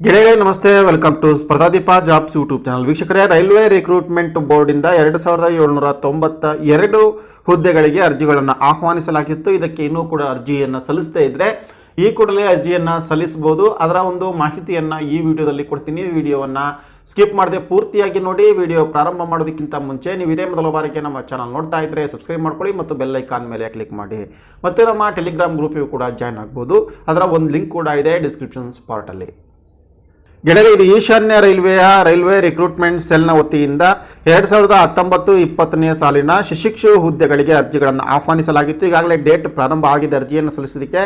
ಗೆಳೆಯರೇ ನಮಸ್ತೆ, welcome to Spardhadeepa jobs YouTube channel. ವೀಕ್ಷಕರೇ, ರೈಲ್ವೆ ರಿಕ್ರೂಟ್ಮೆಂಟ್ ಬೋರ್ಡಿಂದ 2792 ಹುದ್ದೆಗಳಿಗೆ ಅರ್ಜಿಗಳನ್ನು ಆಹ್ವಾನಿಸಲಾಗಿತ್ತು. ಇದಕ್ಕೆ ಇನ್ನೂ ಕೂಡ ಅರ್ಜಿಯನ್ನು ಸಲ್ಲಿಸದೇ ಇದ್ದರೆ ಈ ಕೂಡಲೇ ಅರ್ಜಿಯನ್ನು ಸಲ್ಲಿಸಬಹುದು. ಅದರ ಒಂದು ಮಾಹಿತಿಯನ್ನು ಈ ವಿಡಿಯೋದಲ್ಲಿ ಕೊಡ್ತೀನಿ. ವಿಡಿಯೋವನ್ನು ಸ್ಕಿಪ್ ಮಾಡದೆ ಪೂರ್ತಿಯಾಗಿ ನೋಡಿ. ವಿಡಿಯೋ ಪ್ರಾರಂಭ ಮಾಡೋದಕ್ಕಿಂತ ಮುಂಚೆ ನೀವು ಇದೇ ಮೊದಲ ಬಾರಿಗೆ ನಮ್ಮ ಚಾನಲ್ ನೋಡ್ತಾ ಇದ್ದರೆ ಸಬ್ಸ್ಕ್ರೈಬ್ ಮಾಡ್ಕೊಳ್ಳಿ ಮತ್ತು ಬೆಲ್ ಐಕಾನ್ ಮೇಲೆ ಕ್ಲಿಕ್ ಮಾಡಿ. ಮತ್ತು ನಮ್ಮ ಟೆಲಿಗ್ರಾಮ್ ಗ್ರೂಪಿಗೂ ಕೂಡ ಜಾಯ್ನ್ ಆಗ್ಬೋದು. ಅದರ ಒಂದು ಲಿಂಕ್ ಕೂಡ ಇದೆ ಡಿಸ್ಕ್ರಿಪ್ಷನ್ಸ್ ಪಾರ್ಟಲ್ಲಿ. ಗೆಳೆಯರೆ, ಇದು ಈಶಾನ್ಯ ರೈಲ್ವೆ ರಿಕ್ರೂಟ್ಮೆಂಟ್ ಸೆಲ್ನ ವತಿಯಿಂದ 2019-20 ಸಾಲಿನ ಶಿಕ್ಷು ಹುದ್ದೆಗಳಿಗೆ ಅರ್ಜಿಗಳನ್ನು ಆಹ್ವಾನಿಸಲಾಗಿತ್ತು. ಈಗಾಗಲೇ ಡೇಟ್ ಪ್ರಾರಂಭ ಆಗಿದೆ ಅರ್ಜಿಯನ್ನು ಸಲ್ಲಿಸೋದಕ್ಕೆ.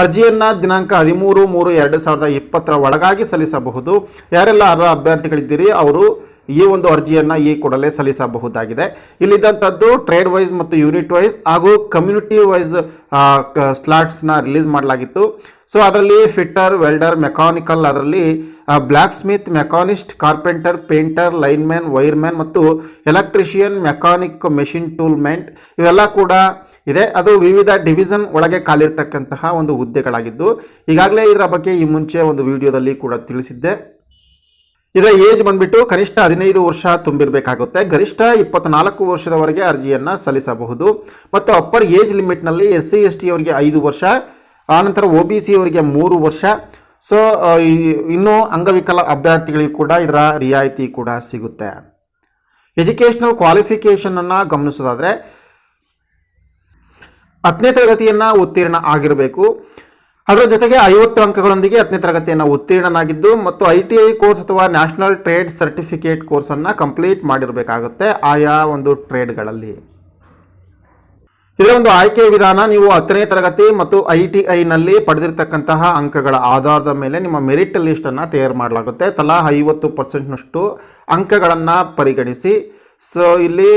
ಅರ್ಜಿಯನ್ನು ದಿನಾಂಕ 13/3/2020 ಒಳಗಾಗಿ ಸಲ್ಲಿಸಬಹುದು. ಯಾರೆಲ್ಲ ಅರ್ಹ ಅಭ್ಯರ್ಥಿಗಳಿದ್ದೀರಿ ಅವರು ಈ ಒಂದು ಅರ್ಜಿಯನ್ನು ಈ ಕೂಡಲೇ ಸಲ್ಲಿಸಬಹುದಾಗಿದೆ. ಇಲ್ಲಿದ್ದಂಥದ್ದು ಟ್ರೇಡ್ ವೈಸ್ ಮತ್ತು ಯೂನಿಟ್ ವೈಸ್ ಹಾಗೂ ಕಮ್ಯುನಿಟಿ ವೈಸ್ ಸ್ಲಾಟ್ಸ್ನ ರಿಲೀಸ್ ಮಾಡಲಾಗಿತ್ತು. ಸೊ ಅದರಲ್ಲಿ ಫಿಟ್ಟರ್, ವೆಲ್ಡರ್, ಮೆಕ್ಯಾನಿಕಲ್, ಅದರಲ್ಲಿ black Smith, machinist, carpenter, painter, lineman, wireman ಮತ್ತು ಎಲೆಕ್ಟ್ರಿಷಿಯನ್, ಮೆಕ್ಯಾನಿಕ್, ಮೆಷಿನ್ ಟೂಲ್ಮೆಂಟ್ ಇವೆಲ್ಲ ಕೂಡ ಇದೆ. ಅದು ವಿವಿಧ ಡಿವಿಷನ್ ಒಳಗೆ ಕಾಲಿರ್ತಕ್ಕಂತಹ ಒಂದು ಹುದ್ದೆಗಳಾಗಿದ್ದು ಈಗಾಗಲೇ ಇದರ ಬಗ್ಗೆ ಈ ಮುಂಚೆ ಒಂದು ವಿಡಿಯೋದಲ್ಲಿ ಕೂಡ ತಿಳಿಸಿದ್ದೆ. ಇದರ ಏಜ್ ಬಂದ್ಬಿಟ್ಟು ಕನಿಷ್ಠ 15 ವರ್ಷ ತುಂಬಿರಬೇಕಾಗುತ್ತೆ. ಗರಿಷ್ಠ 24 ವರ್ಷದವರೆಗೆ ಅರ್ಜಿಯನ್ನು ಸಲ್ಲಿಸಬಹುದು. ಮತ್ತು ಅಪ್ಪರ್ ಏಜ್ ಲಿಮಿಟ್ನಲ್ಲಿ SC/ST ಅವರಿಗೆ 5 ವರ್ಷ, ಆನಂತರ OBC ಅವರಿಗೆ 3 ವರ್ಷ. ಸೊ ಇನ್ನು ಅಂಗವಿಕಲ ಅಭ್ಯರ್ಥಿಗಳಿಗೆ ಕೂಡ ಇದರ ರಿಯಾಯಿತಿ ಕೂಡ ಸಿಗುತ್ತೆ. ಎಜುಕೇಷನಲ್ ಕ್ವಾಲಿಫಿಕೇಷನನ್ನು ಗಮನಿಸೋದಾದರೆ 10ನೇ ತರಗತಿಯನ್ನು ಉತ್ತೀರ್ಣ ಆಗಿರಬೇಕು. ಅದರ ಜೊತೆಗೆ 50 ಅಂಕಗಳೊಂದಿಗೆ 10ನೇ ತರಗತಿಯನ್ನು ಉತ್ತೀರ್ಣನಾಗಿದ್ದು ಮತ್ತು ITI ಕೋರ್ಸ್ ಅಥವಾ ನ್ಯಾಷನಲ್ ಟ್ರೇಡ್ ಸರ್ಟಿಫಿಕೇಟ್ ಕೋರ್ಸನ್ನು ಕಂಪ್ಲೀಟ್ ಮಾಡಿರಬೇಕಾಗುತ್ತೆ ಆಯಾ ಒಂದು ಟ್ರೇಡ್ಗಳಲ್ಲಿ. ಇದರ ಒಂದು ಆಯ್ಕೆ ವಿಧಾನ, ನೀವು 10ನೇ ತರಗತಿ ಮತ್ತು ITIನಲ್ಲಿ ಪಡೆದಿರತಕ್ಕಂತಹ ಅಂಕಗಳ ಆಧಾರದ ಮೇಲೆ ನಿಮ್ಮ ಮೆರಿಟ್ ಲಿಸ್ಟನ್ನು ತಯಾರು ಮಾಡಲಾಗುತ್ತೆ. ತಲಾ 50% ಅಂಕಗಳನ್ನು ಪರಿಗಣಿಸಿ. ಸೊ ಇಲ್ಲಿ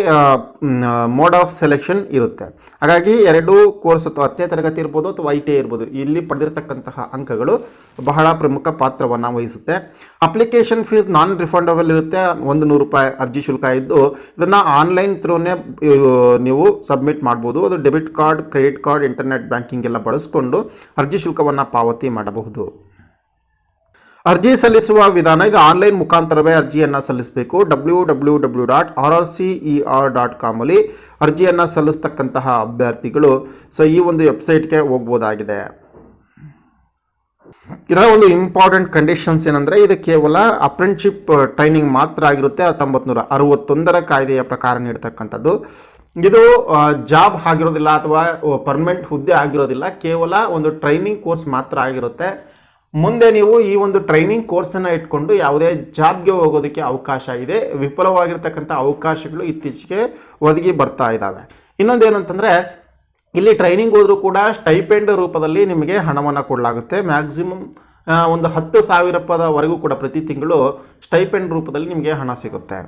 ಮೋಡ್ ಆಫ್ ಸೆಲೆಕ್ಷನ್ ಇರುತ್ತೆ. ಹಾಗಾಗಿ 2 ಕೋರ್ಸ್ ಅಥವಾ 10ನೇ ತರಗತಿ ಇರ್ಬೋದು ಅಥವಾ ITI ಇರ್ಬೋದು, ಇಲ್ಲಿ ಪಡೆದಿರತಕ್ಕಂತಹ ಅಂಕಗಳು ಬಹಳ ಪ್ರಮುಖ ಪಾತ್ರವನ್ನು ವಹಿಸುತ್ತೆ. ಅಪ್ಲಿಕೇಶನ್ ಫೀಸ್ ನಾನ್ ರಿಫಂಡಬಲ್ ಇರುತ್ತೆ. 100 ರೂಪಾಯಿ ಅರ್ಜಿ ಶುಲ್ಕ ಇದ್ದು ಇದನ್ನು ಆನ್ಲೈನ್ ಥ್ರೂನೇ ನೀವು ಸಬ್ಮಿಟ್ ಮಾಡ್ಬೋದು. ಅದು debit card, credit card, internet banking ಎಲ್ಲ ಬಳಸ್ಕೊಂಡು ಅರ್ಜಿ ಶುಲ್ಕವನ್ನು ಪಾವತಿ ಮಾಡಬಹುದು. ಅರ್ಜಿ ಸಲ್ಲಿಸುವ ವಿಧಾನ, ಇದು ಆನ್ಲೈನ್ ಮುಖಾಂತರವೇ ಅರ್ಜಿಯನ್ನು ಸಲ್ಲಿಸಬೇಕು. www.rrcer.com ಅಲ್ಲಿ ಅರ್ಜಿಯನ್ನು ಸಲ್ಲಿಸ್ತಕ್ಕಂತಹ ಅಭ್ಯರ್ಥಿಗಳು ಸೊ ಈ ಒಂದು ವೆಬ್ಸೈಟ್ಗೆ ಹೋಗ್ಬೋದಾಗಿದೆ. ಇದರ ಒಂದು ಇಂಪಾರ್ಟೆಂಟ್ ಕಂಡೀಷನ್ಸ್ ಏನಂದರೆ, ಇದು ಕೇವಲ ಅಪ್ರೆಂಟಿಸ್ಶಿಪ್ ಟ್ರೈನಿಂಗ್ ಮಾತ್ರ ಆಗಿರುತ್ತೆ. 1961 ಕಾಯ್ದೆಯ ಪ್ರಕಾರ ನೀಡ್ತಕ್ಕಂಥದ್ದು. ಇದು ಜಾಬ್ ಆಗಿರೋದಿಲ್ಲ ಅಥವಾ ಪರ್ಮನೆಂಟ್ ಹುದ್ದೆ ಆಗಿರೋದಿಲ್ಲ. ಕೇವಲ ಒಂದು ಟ್ರೈನಿಂಗ್ ಕೋರ್ಸ್ ಮಾತ್ರ ಆಗಿರುತ್ತೆ. ಮುಂದೆ ನೀವು ಈ ಒಂದು ಟ್ರೈನಿಂಗ್ ಕೋರ್ಸನ್ನು ಇಟ್ಕೊಂಡು ಯಾವುದೇ ಜಾಬ್ಗೆ ಹೋಗೋದಕ್ಕೆ ಅವಕಾಶ ಇದೆ. ವಿಫಲವಾಗಿರ್ತಕ್ಕಂಥ ಅವಕಾಶಗಳು ಇತ್ತೀಚೆಗೆ ಒದಗಿ ಬರ್ತಾ ಇದ್ದಾವೆ. ಇನ್ನೊಂದೇನಂತಂದರೆ, ಇಲ್ಲಿ ಟ್ರೈನಿಂಗ್ ಹೋದರೂ ಕೂಡ ಸ್ಟೈಪೆಂಡ್ ರೂಪದಲ್ಲಿ ನಿಮಗೆ ಹಣವನ್ನು ಕೊಡಲಾಗುತ್ತೆ. ಮ್ಯಾಕ್ಸಿಮಮ್ ಒಂದು 10,000 ರೂಪಾಯಿವರೆಗೂ ಕೂಡ ಪ್ರತಿ ತಿಂಗಳು ಸ್ಟೈಪೆಂಡ್ ರೂಪದಲ್ಲಿ ನಿಮಗೆ ಹಣ ಸಿಗುತ್ತೆ.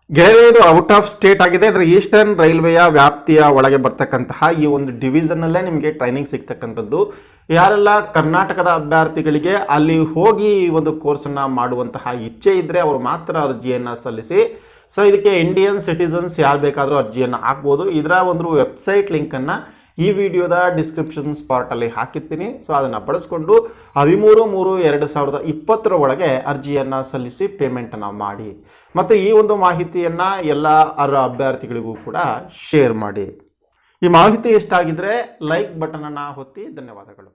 ಗೆಳೆಯರೆ, ಇದು ಔಟ್ ಆಫ್ ಸ್ಟೇಟ್ ಆಗಿದೆ. ಅಂದರೆ ಈಸ್ಟರ್ನ್ ರೈಲ್ವೆಯ ವ್ಯಾಪ್ತಿಯ ಒಳಗೆ ಬರ್ತಕ್ಕಂತಹ ಈ ಒಂದು ಡಿವಿಷನ್ನಲ್ಲೇ ನಿಮಗೆ ಟ್ರೈನಿಂಗ್ ಸಿಗ್ತಕ್ಕಂಥದ್ದು. ಯಾರೆಲ್ಲ ಕರ್ನಾಟಕದ ಅಭ್ಯರ್ಥಿಗಳಿಗೆ ಅಲ್ಲಿ ಹೋಗಿ ಒಂದು ಕೋರ್ಸನ್ನು ಮಾಡುವಂತಹ ಇಚ್ಛೆ ಇದ್ದರೆ ಅವರು ಮಾತ್ರ ಅರ್ಜಿಯನ್ನು ಸಲ್ಲಿಸಿ. ಸೊ ಇದಕ್ಕೆ ಇಂಡಿಯನ್ ಸಿಟಿಸನ್ಸ್ ಯಾರು ಬೇಕಾದರೂ ಅರ್ಜಿಯನ್ನು ಹಾಕ್ಬೋದು. ಇದರ ಒಂದು ವೆಬ್ಸೈಟ್ ಲಿಂಕನ್ನು ಈ ವಿಡಿಯೋದ ಡಿಸ್ಕ್ರಿಪ್ಷನ್ಸ್ ಪಾರ್ಟಲ್ಲಿ ಹಾಕಿರ್ತೀನಿ. ಸೊ ಅದನ್ನು ಬಳಸ್ಕೊಂಡು 13/3/2020 ಒಳಗೆ ಅರ್ಜಿಯನ್ನು ಸಲ್ಲಿಸಿ ಪೇಮೆಂಟನ್ನು ಮಾಡಿ. ಮತ್ತು ಈ ಒಂದು ಮಾಹಿತಿಯನ್ನು ಎಲ್ಲ ಅರ್ಹ ಅಭ್ಯರ್ಥಿಗಳಿಗೂ ಕೂಡ ಶೇರ್ ಮಾಡಿ. ಈ ಮಾಹಿತಿ ಇಷ್ಟ ಆಗಿದ್ರೆ ಲೈಕ್ ಬಟನನ್ನು ಒತ್ತಿ. ಧನ್ಯವಾದಗಳು.